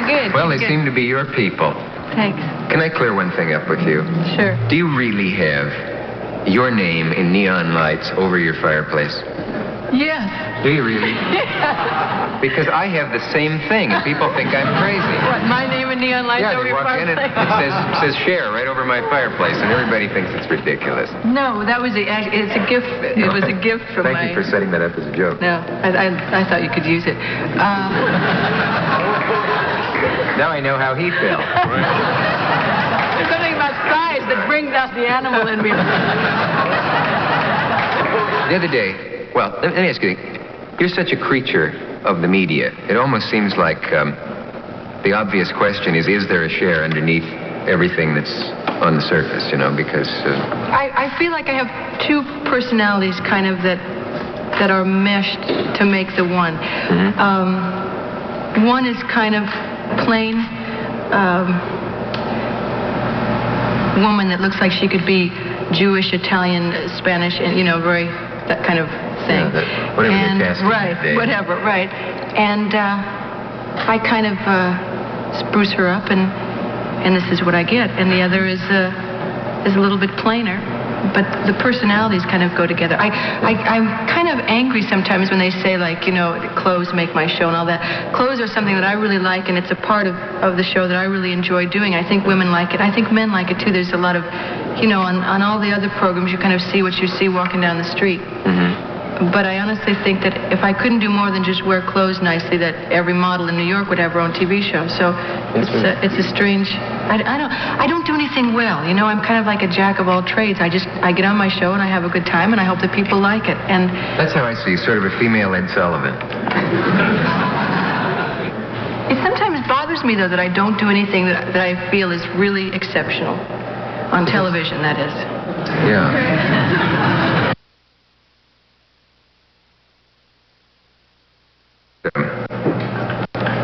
You're good. Well, they You're seem to be your people. Thanks. Can I clear one thing up with you? Sure. Do you really have your name in neon lights over your fireplace? Yes. Do you really? Yeah. Because I have the same thing, and people think I'm crazy. What, my name in neon lights over they your walk in and fireplace? it says Cher right over my fireplace, and everybody thinks it's ridiculous. No, that was it's a gift. It was a gift from Thank you for setting that up as a joke. No, I thought you could use it. Now I know how he felt. There's something about size that brings out the animal in me. The other day, well, let me ask you, you're such a creature of the media. It almost seems like the obvious question is there a Cher underneath everything that's on the surface, you know, because... I feel like I have two personalities kind of that are meshed to make the one. Mm-hmm. One is kind of plain woman that looks like she could be Jewish, Italian, Spanish, and, you know, very, that kind of thing. Yeah, whatever they're casting right, today. whatever, right. And I kind of spruce her up, and this is what I get. And the other is a little bit plainer, but the personalities kind of go together. I'm kind of angry sometimes when they say, like, you know, clothes make my show and all that. Clothes are something that I really like, and it's a part of the show that I really enjoy doing. I think women like it. I think men like it, too. There's a lot of, you know, on all the other programs, you kind of see what you see walking down the street. Mm-hmm. But I honestly think that if I couldn't do more than just wear clothes nicely, that every model in New York would have her own TV show. So it's a strange... I don't do anything well, you know. I'm kind of like a jack of all trades. I get on my show and I have a good time, and I hope that people like it. And that's how I see you, sort of a female Ed Sullivan. It sometimes bothers me, though, that I don't do anything that I feel is really exceptional on television. That is. Yeah.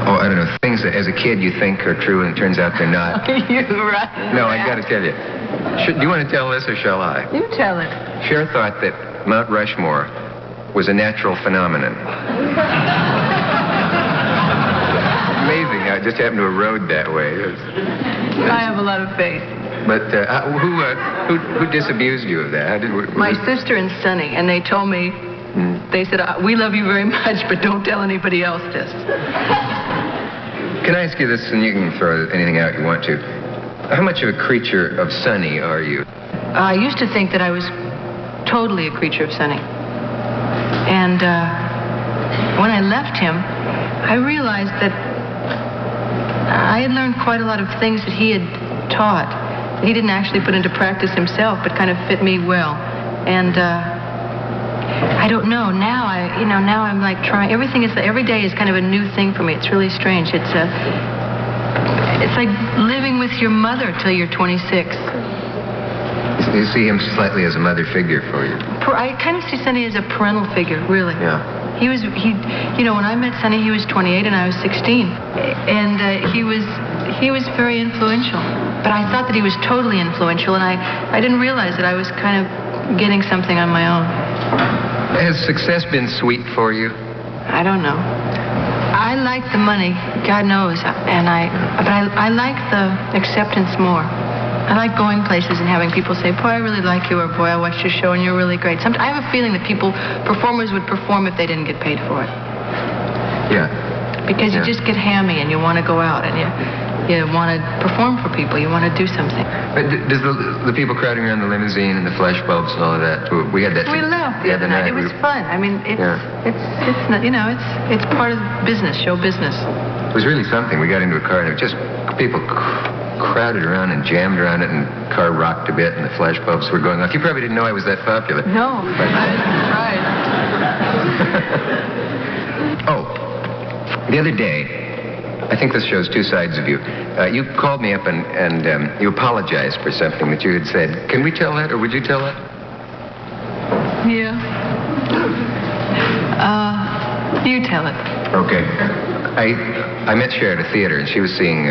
I don't know, things that as a kid you think are true and it turns out they're not. You're right. No, I got to tell you. Do you want to tell this or shall I? You tell it. Cher thought that Mount Rushmore was a natural phenomenon. Amazing how it just happened to erode that way. I have a lot of faith. But who disabused you of that? My sister and Sonny, and they told me, they said, we love you very much, but don't tell anybody else this. Can I ask you this, and you can throw anything out you want to. How much of a creature of Sonny are you? I used to think that I was totally a creature of Sonny. And when I left him, I realized that I had learned quite a lot of things that he had taught. He didn't actually put into practice himself, but kind of fit me well. And I don't know. Now I'm like trying. Every day is kind of a new thing for me. It's really strange. It's like living with your mother till you're 26. You see him slightly as a mother figure for you. I kind of see Sonny as a parental figure, really. Yeah. When I met Sonny, he was 28 and I was 16, and he was very influential. But I thought that he was totally influential, and I didn't realize that I was kind of getting something on my own. Has success been sweet for you? I don't know. I like the money, God knows, but I like the acceptance more. I like going places and having people say, boy, I really like you, or boy, I watched your show and you're really great. I have a feeling that performers would perform if they didn't get paid for it. Yeah. Because you just get hammy and you want to go out and you want to perform for people. You want to do something. But does the people crowding around the limousine and the flash bulbs and all of that, we had that we laughed the other night. It was fun. I mean, it's not, you know, it's part of business, show business. It was really something. We got into a car and it was just people crowded around and jammed around it, and the car rocked a bit and the flash bulbs were going off. You probably didn't know I was that popular. No, right. The other day, I think this shows two sides of you. You called me up and you apologized for something that you had said. Can we tell that, or would you tell that? Yeah. You tell it. Okay. I met Cher at a theater, and she was seeing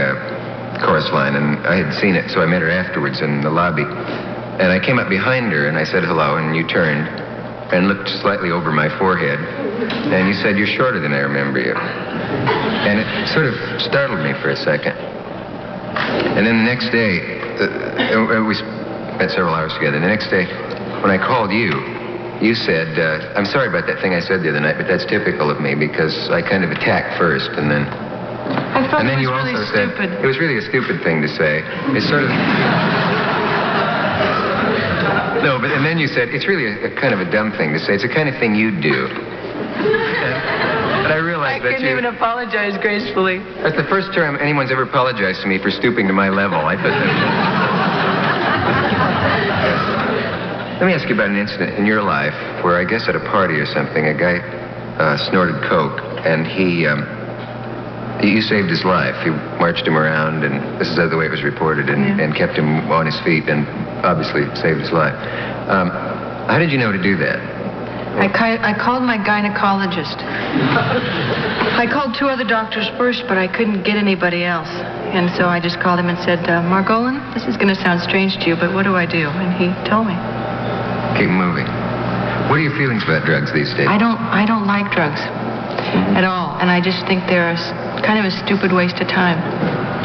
Chorus Line, and I had seen it, so I met her afterwards in the lobby. And I came up behind her, and I said hello, and you turned. and looked slightly over my forehead, and you said, "You're shorter than I remember you." And it sort of startled me for a second. And then the next day, we spent several hours together. The next day, when I called you, you said, "I'm sorry about that thing I said the other night, but that's typical of me because I kind of attack first, and then..." I thought And then it you was also really said, stupid. it was really a stupid thing to say. It's sort of... No, but and then you said, it's really a kind of a dumb thing to say. It's the kind of thing you'd do. And I realized that couldn't even apologize gracefully. That's the first time anyone's ever apologized to me for stooping to my level. I thought that... Let me ask you about an incident in your life where I guess at a party or something, a guy snorted coke, and you saved his life. You marched him around, and this is the way it was reported, and kept him on his feet, and obviously saved his life. How did you know to do that? I called my gynecologist. I called 2 other doctors first, but I couldn't get anybody else. And so I just called him and said, Margolin, this is going to sound strange to you, but what do I do? And he told me. Keep moving. What are your feelings about drugs these days? I don't like drugs at all, and I just think they're kind of a stupid waste of time.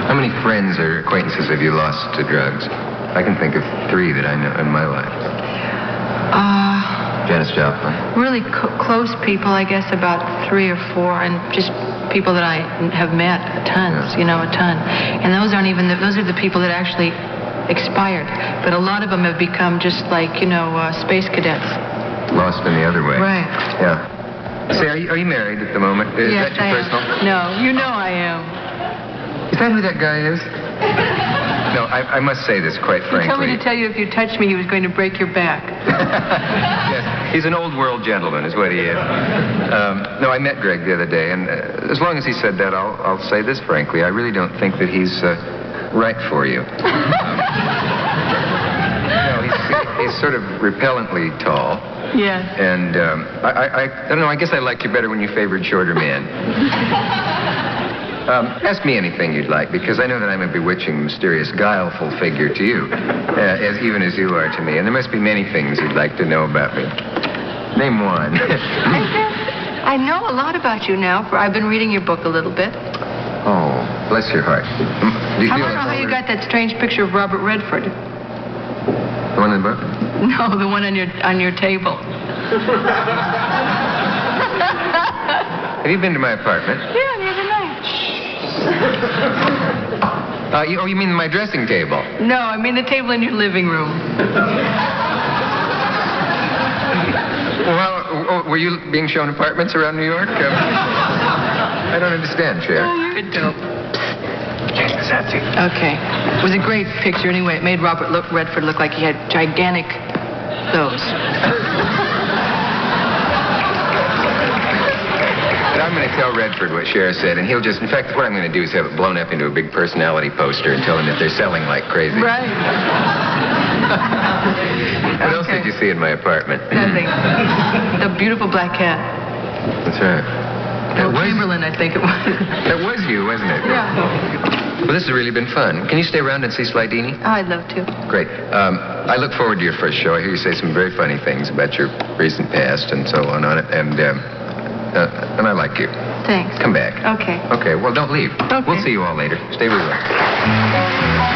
How many friends or acquaintances have you lost to drugs? I can think of 3 that I know in my life. Janis Joplin. Really close people, I guess, about 3 or 4, and just people that I have met, tons, a ton. And those aren't even, those are the people that actually expired. But a lot of them have become just like, space cadets. Lost in the other way. Right. Yeah. Say, are you married at the moment? Is Yes, that your personal? No, I am. Is that who that guy is? No, I must say this quite frankly. He told me to tell you if you touched me, he was going to break your back. Yes, he's an old world gentleman, is what he is. No, I met Greg the other day, and as long as he said that, I'll say this frankly. I really don't think that he's right for you. He's sort of repellently tall. Yes. And I don't know, I guess I liked you better when you favored shorter men. Ask me anything you'd like, because I know that I'm a bewitching, mysterious, guileful figure to you, even as you are to me. And there must be many things you'd like to know about me. Name one. I know a lot about you now, for I've been reading your book a little bit. Oh, bless your heart. Do you I feel don't know how you got that strange picture of Robert Redford. The one in the book? No, the one on your table. Have you been to my apartment? Yeah, the other night. You mean my dressing table? No, I mean the table in your living room. Well, were you being shown apartments around New York? I don't understand, Cher. Oh, you're a dope. Change the Satsy. Okay. It was a great picture anyway. It made Robert Redford look like he had gigantic nose. I'm going to tell Redford what Cher said, and he'll just, in fact, what I'm going to do is have it blown up into a big personality poster and tell him that they're selling like crazy. Right. What else did you see in my apartment? Nothing. The beautiful black cat. That's right. Chamberlain, I think it was. That was you, wasn't it? Yeah. Well, this has really been fun. Can you stay around and see Slidini? Oh, I'd love to. Great. I look forward to your first show. I hear you say some very funny things about your recent past and so on it, and I like you. Thanks. Come back. Okay. Okay, well, don't leave. Okay. We'll see you all later. Stay where you are.